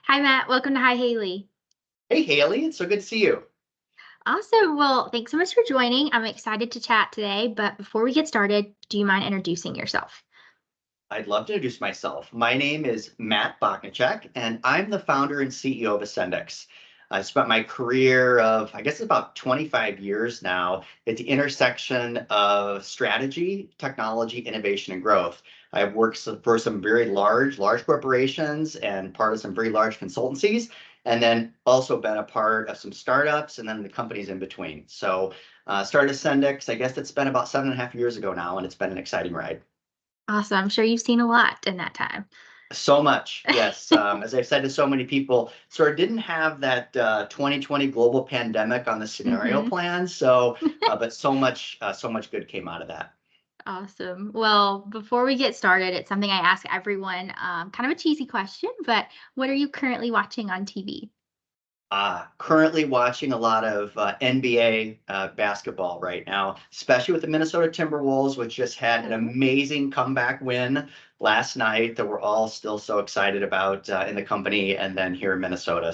Hi, Matt. Welcome to Hi, Haley. Hey, Haley, it's so good to see you. Awesome. Well, thanks so much for joining. I'm excited to chat today. But before we get started, do you mind introducing yourself? I'd love to introduce myself. My name is Matt Bochnicek, and I'm the founder and CEO of Ascendex. I spent my career of, I guess, about 25 years now at the intersection of strategy, technology, innovation, and growth. I've worked for some very large corporations and part of some very large consultancies, and then also been a part of some startups and then the companies in between. Started Ascendex, I guess it's been about 7.5 years ago now, and it's been an exciting ride. Awesome. I'm sure you've seen a lot in that time. So much, yes. As I've said to so many people, sort of didn't have that 2020 global pandemic on the scenario hmm plan. But so much good came out of that. Awesome. Well, before we get started, it's something I ask everyone. Kind of a cheesy question, but what are you currently watching on TV? Currently watching a lot of NBA basketball right now, especially with the Minnesota Timberwolves, which just had an Oh, amazing comeback win last night that we're all still so excited about in the company and then here in Minnesota.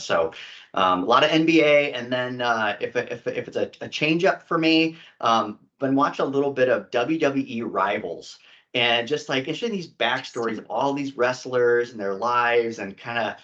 A lot of NBA, and then if it's a change up for me, been watching a little bit of WWE Rivals. And just like interested in these backstories interesting. of all these wrestlers and their lives and kind of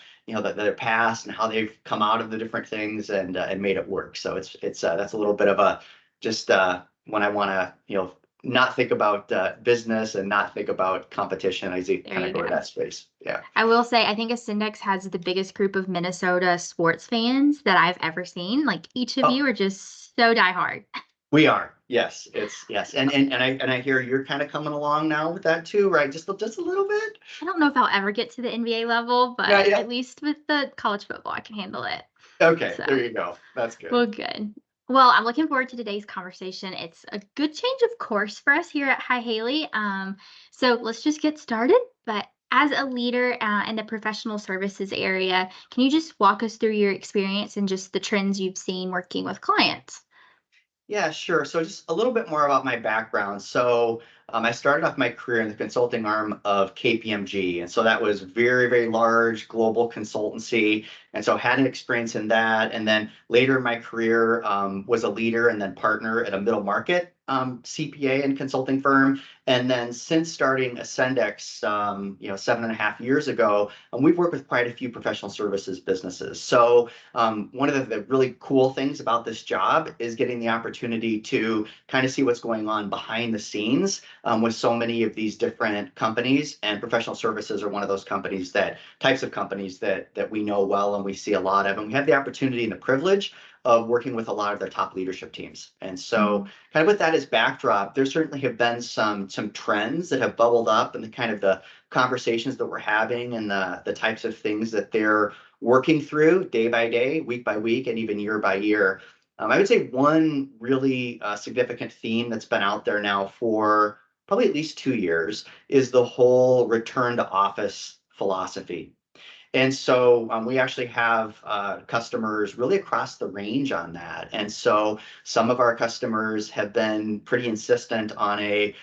their past and how they've come out of the different things and made it work. So it's that's a little bit of a just when I want to not think about business and not think about competition. I see There kind of you go to go. that space. Yeah. I will say, I think Ascendex has the biggest group of Minnesota sports fans that I've ever seen. Like each of Oh, you are just so diehard. we are. Yes, it's yes, and I hear you're kind of coming along now with that too, right? Just a little bit. I don't know if I'll ever get to the NBA level, Yeah, but yeah. at least with the college football, I can handle it. Okay, So, there you go. That's well, good. good. Well, I'm looking forward to today's conversation. It's a good change of course for us here at Hi Haley. So let's just get started. But as a leader in the professional services area, can you just walk us through your experience and just the trends you've seen working with clients? Yeah, sure. So just a little bit more about my background. I started off my career in the consulting arm of KPMG, and so that was very large global consultancy, and so had an experience in that. And then later in my career, was a leader and then partner at a middle market CPA and consulting firm. And then since starting Ascendex, 7.5 years ago, we've worked with quite a few professional services businesses. One of the really cool things about this job is getting the opportunity to kind of see what's going on behind the scenes with so many of these different companies. And professional services are one of those types of companies that we know well and we see a lot of. And we have the opportunity and the privilege of working with a lot of their top leadership teams. And so, Mhm. kind of with that as backdrop, there certainly have been some trends that have bubbled up and the kind of the conversations that we're having and the types of things that they're working through day by day, week by week, and even year by year. I would say one really significant theme that's been out there now for probably at least 2 years is the whole return to office philosophy. And so we actually have customers really across the range on that. And so some of our customers have been pretty insistent on a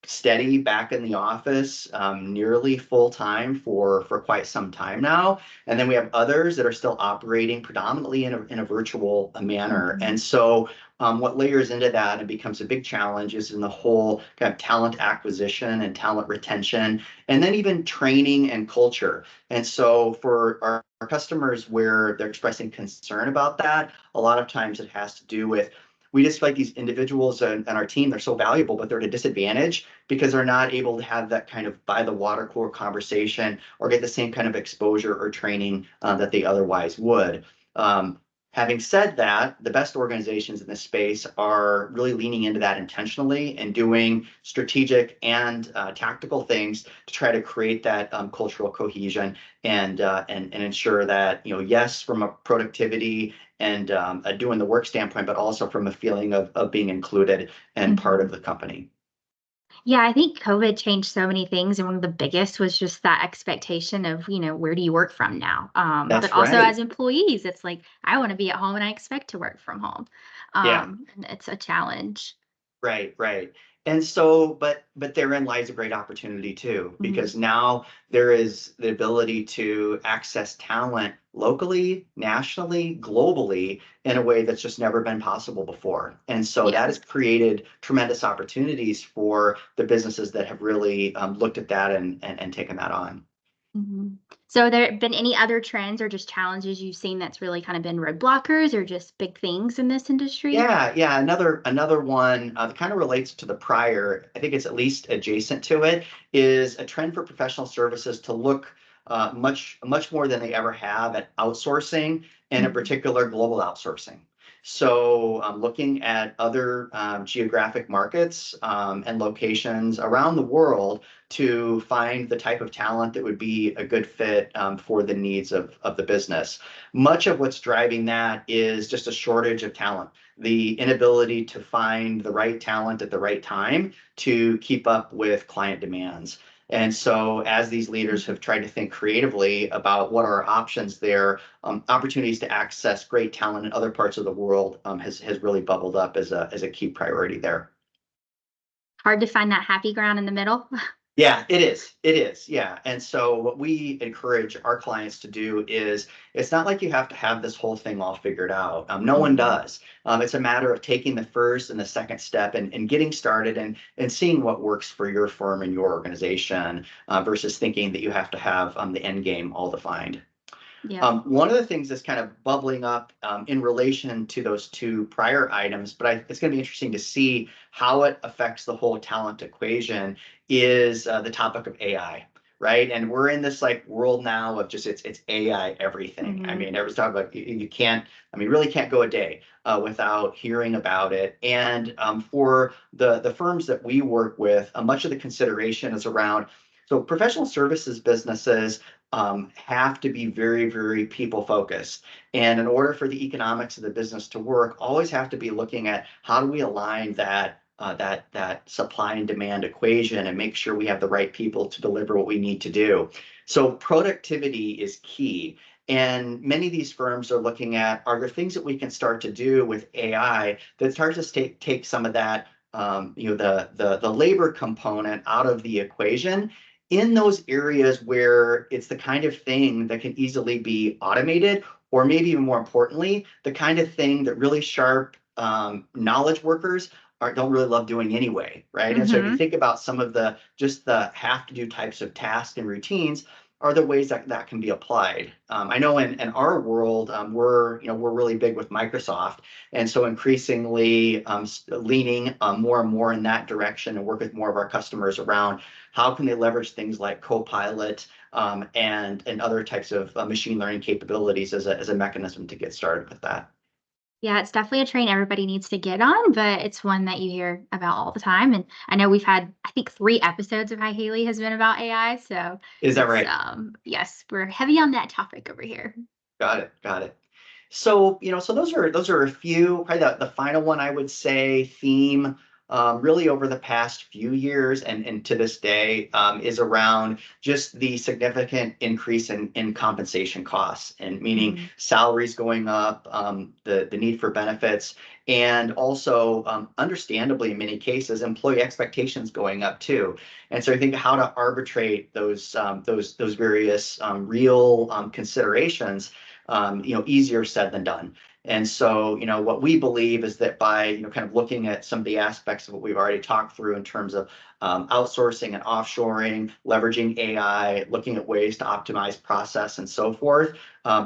steady back in the office, nearly full time for quite some time now. And then we have others that are still operating predominantly in a virtual manner. Mhm. And so what layers into that and becomes a big challenge is in the whole kind of talent acquisition and talent retention, and then even training and culture. And so for our customers where they're expressing concern about that, a lot of times it has to do with we just feel like these individuals and our team, they're so valuable, but they're at a disadvantage because they're not able to have that kind of by the water cooler conversation or get the same kind of exposure or training that they otherwise would. Um, Having said that, the best organizations in this space are really leaning into that intentionally and doing strategic and tactical things to try to create that cultural cohesion and ensure that yes, from a productivity and doing the work standpoint, but also from a feeling of being included and part of Mhm. the company. Yeah, I think COVID changed so many things, and one of the biggest was just that expectation of, where do you work from now? But That's also right. as employees, it's like I want to be at home and I expect to work from home. Yeah. And it's a challenge. Right. And so, but therein lies a great opportunity too, because now there is the ability to access talent locally, nationally, globally in a way that's just never been possible before. And so Yeah. that has created tremendous opportunities for the businesses that have really looked at that and taken that on. Mhm. So, there been any other trends or just challenges you've seen that's really kind of been roadblockers or just big things in this industry? Yeah. Another one that kind of relates to the prior. I think it's at least adjacent to it. Is a trend for professional services to look much more than they ever have at outsourcing, and in Mhm. particular global outsourcing. So, looking at other geographic markets and locations around the world to find the type of talent that would be a good fit for the needs of the business. Much of what's driving that is just a shortage of talent, the inability to find the right talent at the right time to keep up with client demands. And so, as these leaders Mhm. have tried to think creatively about what are options there, opportunities to access great talent in other parts of the world has really bubbled up as a key priority there. Hard to find that happy ground in the middle. Yeah, it is. It is. Yeah. And so what we encourage our clients to do is it's not like you have to have this whole thing all figured out. No one Mhm. does. It's a matter of taking the first and the second step and getting started and seeing what works for your firm and your organization versus thinking that you have to have the end game all defined. Yeah. One of the things that's kind of bubbling up in relation to those two prior items, but it's going to be interesting to see how it affects the whole talent equation, is the topic of AI, right? And we're in this like world now of just it's AI everything. I Mhm. mean, everyone's talking about you can't, I mean, really can't go a day without hearing about it. And for the firms that we work with, much of the consideration is around so professional services businesses have to be very, very people focused. And in order for the economics of the business to work, always have to be looking at how do we align that supply and demand equation and make sure we have the right people to deliver what we need to do. So productivity is key. And many of these firms are looking at, are there things that we can start to do with AI that starts to take some of that the labor component out of the equation in those areas where it's the kind of thing that can easily be automated, or maybe even more importantly, the kind of thing that really sharp knowledge workers don't really love doing anyway, right? And so if you Mhm. think about some of the just the have to do types of tasks and routines, are the ways that can be applied. I know in our world, we're really big with Microsoft, and so increasingly leaning more and more in that direction and work with more of our customers around how can they leverage things like Copilot and other types of machine learning capabilities as a mechanism to get started with that. Yeah, it's definitely a train everybody needs to get on, but it's one that you hear about all the time. And I know we've had, I think, 3 episodes of Hi Haley has been about AI. So Is that it's right? yes, we're heavy on that topic over here. Got it. Got it. So, so those are a few, probably the final one I would say theme really over the past few years and to this day is around just the significant increase in compensation costs, and meaning Mhm. salaries going up, the need for benefits, and also understandably in many cases employee expectations going up too. And so I think how to arbitrate those various real considerations, easier said than done. And so, what we believe is that by, kind of looking at some of the aspects of what we've already talked through in terms of outsourcing and offshoring, leveraging AI, looking at ways to optimize process and so forth,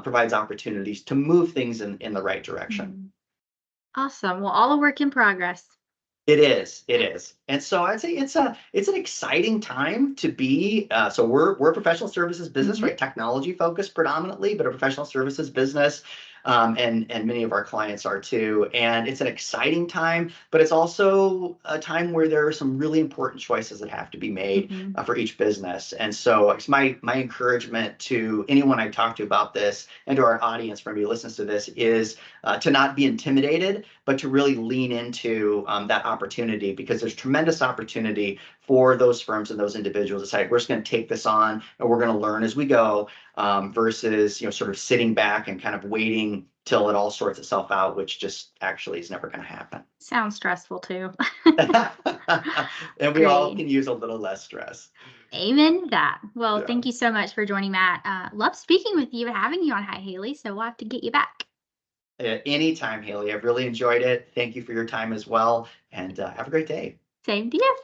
provides opportunities to move things in the right direction. Mhm. Awesome. Well, all a work in progress. It is. It is. And so I'd say it's an exciting time to be. So we're a professional services business, Mhm. right? Technology focused predominantly, but a professional services business, and many of our clients are too. And it's an exciting time, but it's also a time where there are some really important choices that have to be made Mhm. for each business. And so it's my encouragement to anyone I talk to about this and to our audience, for anybody who listens to this, is to not be intimidated, but to really lean into that opportunity, because there's tremendous opportunity for those firms and those individuals to say, we're just going to take this on and we're going to learn as we go, versus sort of sitting back and kind of waiting till it all sorts itself out, which just actually is never going to happen. Sounds stressful too. And we all Great. can use a little less stress. Amen to that. Well, Yeah. thank you so much for joining, Matt. Love speaking with you and having you on Hi Haley. So we'll have to get you back. Anytime, Haley. I've really enjoyed it. Thank you for your time as well. And have a great day. Same to you.